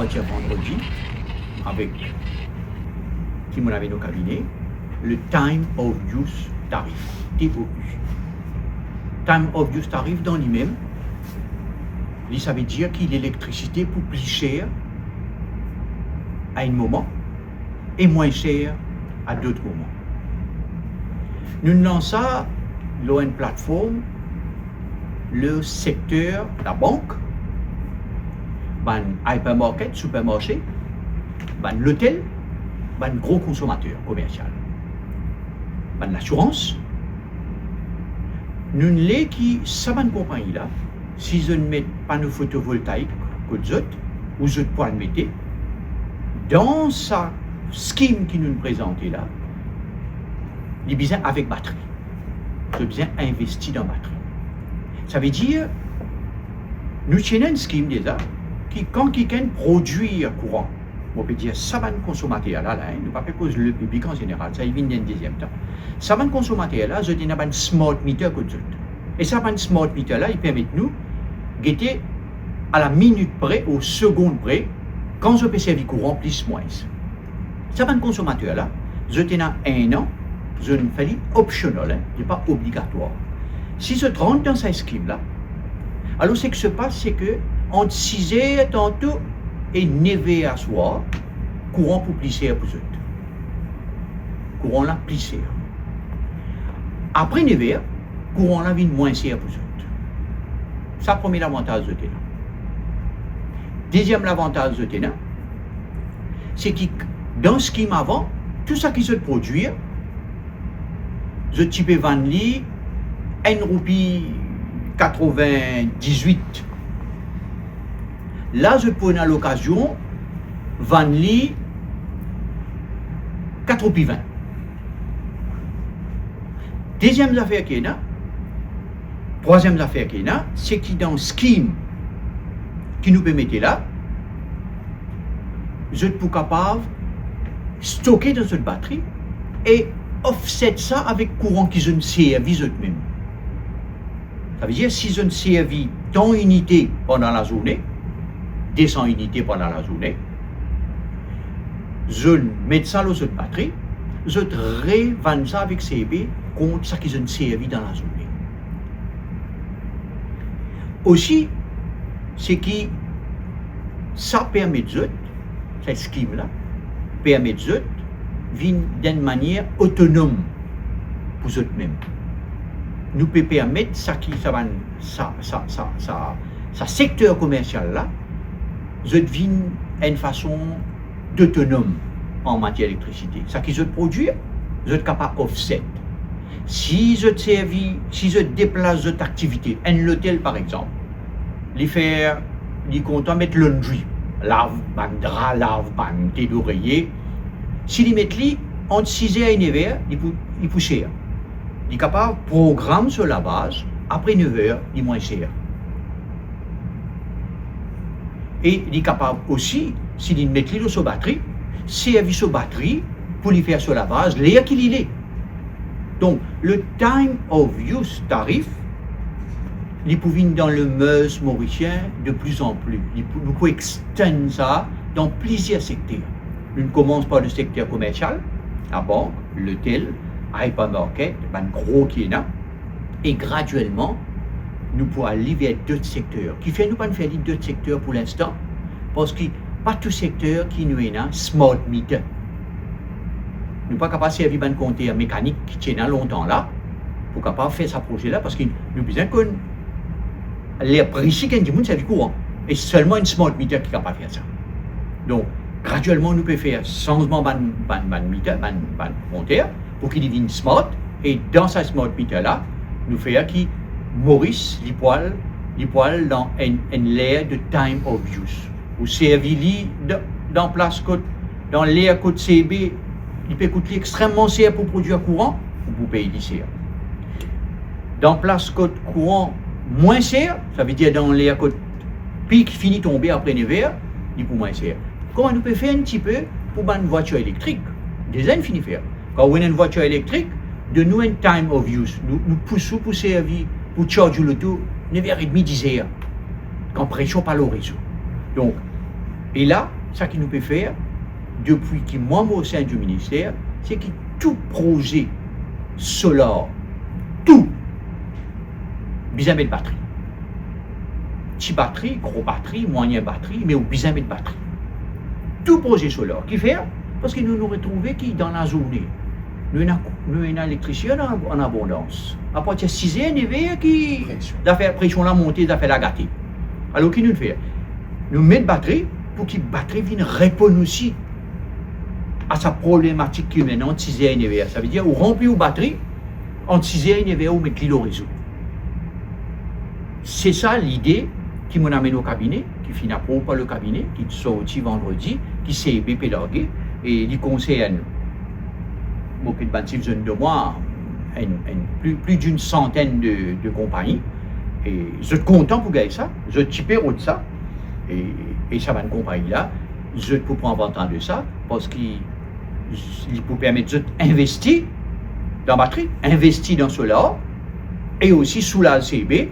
mardi à vendredi, avec qui m'en avait nos cabinets, le Time of Use Tariff, TOU. Time of Use Tariff dans lui-même, ça veut dire que l'électricité pour plus cher à un moment et moins cher à d'autres moments. Nous lançons une plateforme, le secteur, la banque, hypermarket, supermarché, l'hôtel, gros consommateur commercial, l'assurance. Nous les qui, ça compagnie là, si je ne mets pas nos photovoltaïques que les autres, ou je peux le mettre, dans sa scheme qui nous présente là, il a besoin avec batterie. Il a besoin investir dans la batterie. Ça veut dire, nous tenons une scheme déjà, qui, quand quelqu'un produit courant, on peut dire, ça va consommateur là, nous ne pas cause le public en général, ça vient d'un deuxième temps. Ça va consommateur là, je dis, un smart meter que les autres. Et ça va smart meter là, il permet nous guetter à la minute près, aux secondes près, quand je peux servir courant plus moins. Ça va consommateur là, je tiens un an, je ne fais optionnel, ce n'est pas obligatoire. Si je rentre dans cette scheme-là, alors ce qui se passe, c'est que entre 6h tantôt et 9h à soir, courant pour plus cher pour eux. Courant là, plus cher. Après 9h, courant là vient moins cher pour eux. Ça, premier avantage de Téna. Deuxième avantage de Téna, c'est que dans ce scheme avant, tout ça qui se produit, je type 20 li, 1 roupie 98. Là, je prends à l'occasion 20 li, 4 roupies 20. Deuxième affaire qui est là, troisième affaire qui est là, c'est que dans le scheme qui nous permettait là, je suis capable de stocker dans cette batterie et offset ça avec courant qui je ne servis eux-mêmes. Ça veut dire si je ne servis tant unité pendant la journée, 200 unités pendant la journée, je mets ça dans cette batterie, je revends ça avec CB contre ce qui je ne servis dans la journée. Aussi, c'est que ça permet de cette scheme-là, permet de vivre d'une manière autonome pour eux-mêmes. Nous peut permettre ça secteur commercial là, je vivre une façon d'autonome en matière d'électricité. Ça qui je produit, je suis capable d'offset. Si je déplace cette activité, un hôtel par exemple, les faire, les comptes mettre laundry, lave, ban drap, lave, ban thé d'oreiller. Si les mettent li, entre 6h et 9h, il pousse cher. Il est capable de programmer sur la base, après 9h, il est moins cher. Et il est capable aussi, s'il met li sur batterie, servir sur batterie pour lui faire sur la base l'air qu'il est. Donc, le time of use tarif, il peut venir dans le Meuse mauricien de plus en plus. Nous pouvons extendre ça dans plusieurs secteurs. Nous commençons par le secteur commercial, la banque, l'hôtel, hypermarket, gros qui est là. Et graduellement, nous pouvons aller vers d'autres secteurs. Qui fait nous pas faire d'autres secteurs pour l'instant, parce que pas tout secteur qui nous est là, smart meter. Nous ne sommes pas capables de servir un compteur mécanique qui tient longtemps là, pour capable faire ce projet-là, parce que nous avons besoin que les prix qui ont servi courant. Et seulement une smart meter qui est capable de faire ça. Donc, graduellement, nous pouvons faire changement de compteur pour qu'il devienne smart. Et dans cette smart meter-là, nous faisons qui Maurice, les poils dans une layer de time of use. Vous servez dans place dans l'air côté CB, il peut coûter extrêmement cher pour produire courant, vous payez cher. Dans place côté courant moins cher, ça veut dire dans l'air côté pic fini tomber après 9h, il peut moins cher. Comment nous pouvons faire un petit peu pour une voiture électrique? Déjà, nous finissons faire. Quand on a une voiture électrique, de nous un time of use, nous poussons pour servir, pour charger l'auto 9h30, 10h, quand pression par le réseau. Donc, et là, ça qui nous peut faire, depuis que moi, au sein du ministère, c'est que tout projet solaire, tout, besoin de batterie. Petit batterie, gros batterie, moyen batterie, mais au besoin de batterie. Tout projet solaire. Qui fait? Parce que nous nous retrouvons qui dans la journée, nous avons une électricité en abondance. À partir de 6 heures, nous qui la pression la montée, la fait la gâter. Alors, qui nous fait? Nous mettons batterie pour que la batterie vienne répondre aussi à sa problématique qui est maintenant entre 6 heures et 9 heures. Ça veut dire, on remplit la batterie, entre 6 heures et 9 heures, on met le réseau. C'est ça l'idée qui m'a amené au cabinet, qui finit par le cabinet, qui sorti vendredi, qui s'est pédagogué, et il concerne beaucoup de bandes de moi, plus d'une centaine de compagnies. Et je suis content pour gagner ça, je suis typé de ça, et ça va une compagnie là, je peux prendre avantage de ça, parce qu'il peut permettre d'investir dans la batterie, investir dans cela, et aussi sous la CB,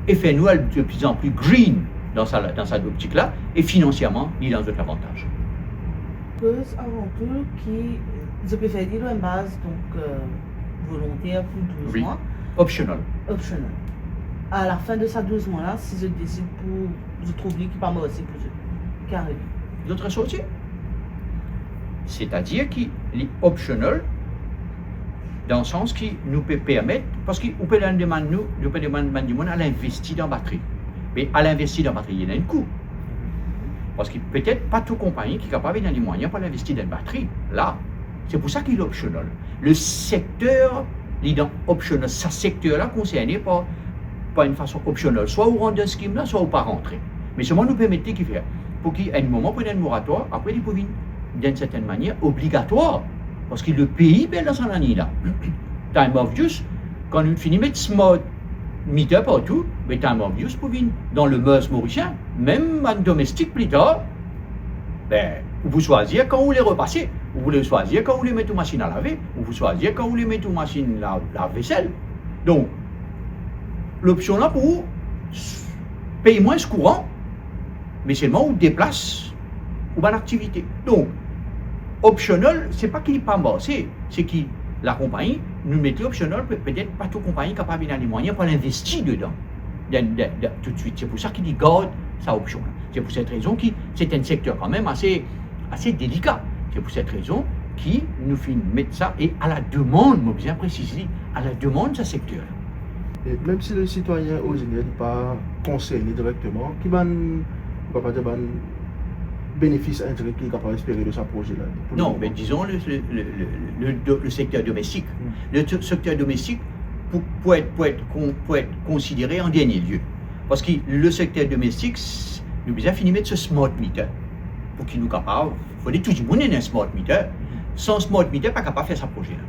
et faire nous de plus en plus green dans sa optique-là, et financièrement, il est dans d'autres avantages. Pose avant tout qui, je peux faire dire une base donc volontaire pour 12 mois. Optional. Optional. À la fin de ces 12 mois-là, si je décide pour, je trouve qu'il pas moi aussi pour eux, qui arrive. D'autres sorties. C'est-à-dire qu'il est optional dans le sens qui nous peut permettre, parce qu'on peut demander du monde à l'investir dans la batterie. Mais à l'investir dans la batterie, il y a un coût. Parce que peut-être pas toute compagnie qui est capable d'avoir les moyens pour l'investir dans la batterie. Là, c'est pour ça qu'il est optional. Le secteur, il est dans optional. Ce secteur-là concerné par une façon optionnelle. Soit on rentre dans ce scheme-là, soit on pas rentrer. Mais seulement nous permettre qu'il fait. Pour qu'il y ait un moment, pour un moratoire, après il peut venir d'une certaine manière obligatoire. Parce que le pays est dans son année là. Time of use, quand on finit de mettre smart meter partout, mais time of use pour venir dans le mœurs mauricien, même en domestique plus tard, ben, vous choisissez quand vous les repassez, vous voulez choisir quand vous les mettez aux machines à laver, ou vous choisissez quand vous les mettez aux machines à la vaisselle. Donc, l'option là pour vous, payer moins ce courant, mais seulement vous déplace ou bonne activité. Donc, optionnel, c'est pas qu'il n'est pas mort, c'est que la compagnie nous mettait optionnel, peut-être pas toute compagnie capable d'avoir les moyens pour l'investir dedans, tout de suite. C'est pour ça qu'il dit garde sa option. C'est pour cette raison que c'est un secteur quand même assez délicat. C'est pour cette raison qui nous fait mettre ça, et à la demande, moi bien préciser, à la demande de ce secteur. Et même si le citoyen ordinaire n'est pas concerné directement, qui va pas dire bénéfice indirect qu'il est capable d'espérer de ce projet-là? Non, mais disons le secteur domestique. Le secteur domestique peut être considéré en dernier lieu. Parce que le secteur domestique, nous avons fini de mettre ce smart meter. Pour qu'il nous capable, il faut que tout le monde ait un smart meter. Sans smart meter, pas capable de faire ce projet-là.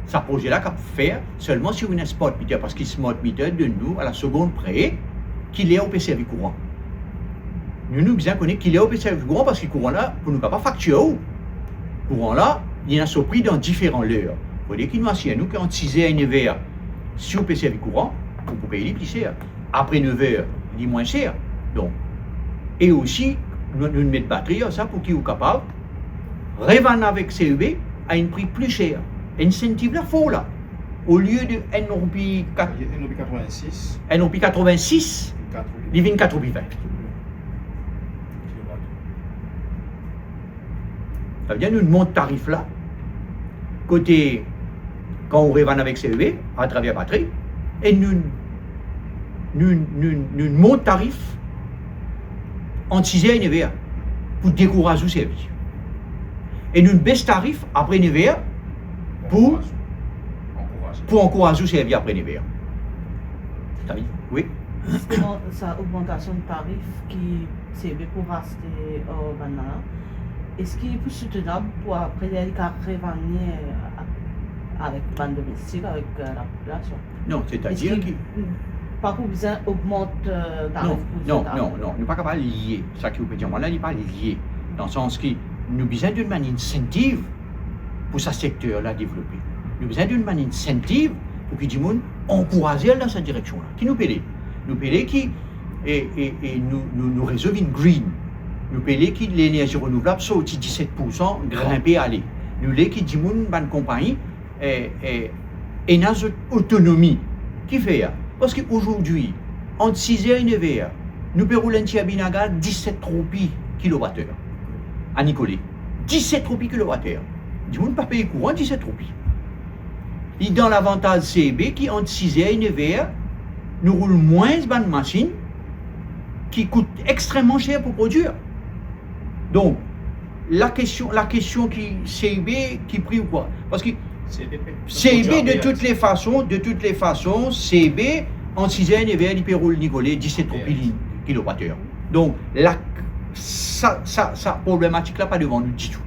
Ce projet-là, capable de faire seulement si on a un smart meter. Parce que le smart meter de nous, à la seconde près, qu'il est au PCV courant. Nous bien connaissons qu'il est au PCV courant parce que le courant là, pour nous pas facturer, le courant là, il y a un prix dans différents heures. Il faut dire qu'il nous assure nous qu'en 6 heures et 9 heures, sur le PCV courant, pour payer les plus cher. Après 9 heures, il est moins cher. Donc, et aussi, nous mettons batterie ça pour qu'ils soient capables de revendre avec CEB à un prix plus cher. Incentive là, faux là. Au lieu de NOP 86, il vient 4,20. Ça veut dire nous monte tarif là, côté quand on revend avec CEB à travers la batterie, et nous monte tarif entre 6 et 9 heures pour décourager le service. Et nous baisse tarif après 9 heures pour encourager le service après 9 heures. T'as vu? Oui. C'est sa augmentation de tarif qui CEB pour racheter au banana. Est-ce qu'il est plus soutenable pour après revenir avec les bandes domestiques, avec la population? Non, c'est-à-dire que... Pas pour besoin augmente tarif. Non, nous ne sommes pas capables de lier. Ça qui vous peut dire, moi là, il n'est pas lié. Dans le sens que nous avons besoin d'une manière incentive pour ce secteur-là développer. Nous avons besoin d'une manière incentive pour que du monde encourage dans cette direction-là. Qui nous paye? Nous paye qui et nous résolvons une green. Nous payons qui l'énergie renouvelable sorti 17%, grimper aller. Nous les qui dit moun ban compagnie et notre autonomie qui fait ça. Parce qu'aujourd'hui, entre 6h et 9h, nous payons l'Antiabinaga 17 roupies kWh à Nicolet. 17 roupies kWh. Du monde pas payer courant 17 roupies. Et dans l'avantage CB qui entre 6h et 9h, nous roulons moins de machines qui coûtent extrêmement cher pour produire. Donc, la question qui CB qui prie ou quoi? Parce que CB de toutes les façons, CB en 6h et 9h, il peut rouler Nicolet 17 roupies kWh. Donc, ça problématique là pas devant nous du tout.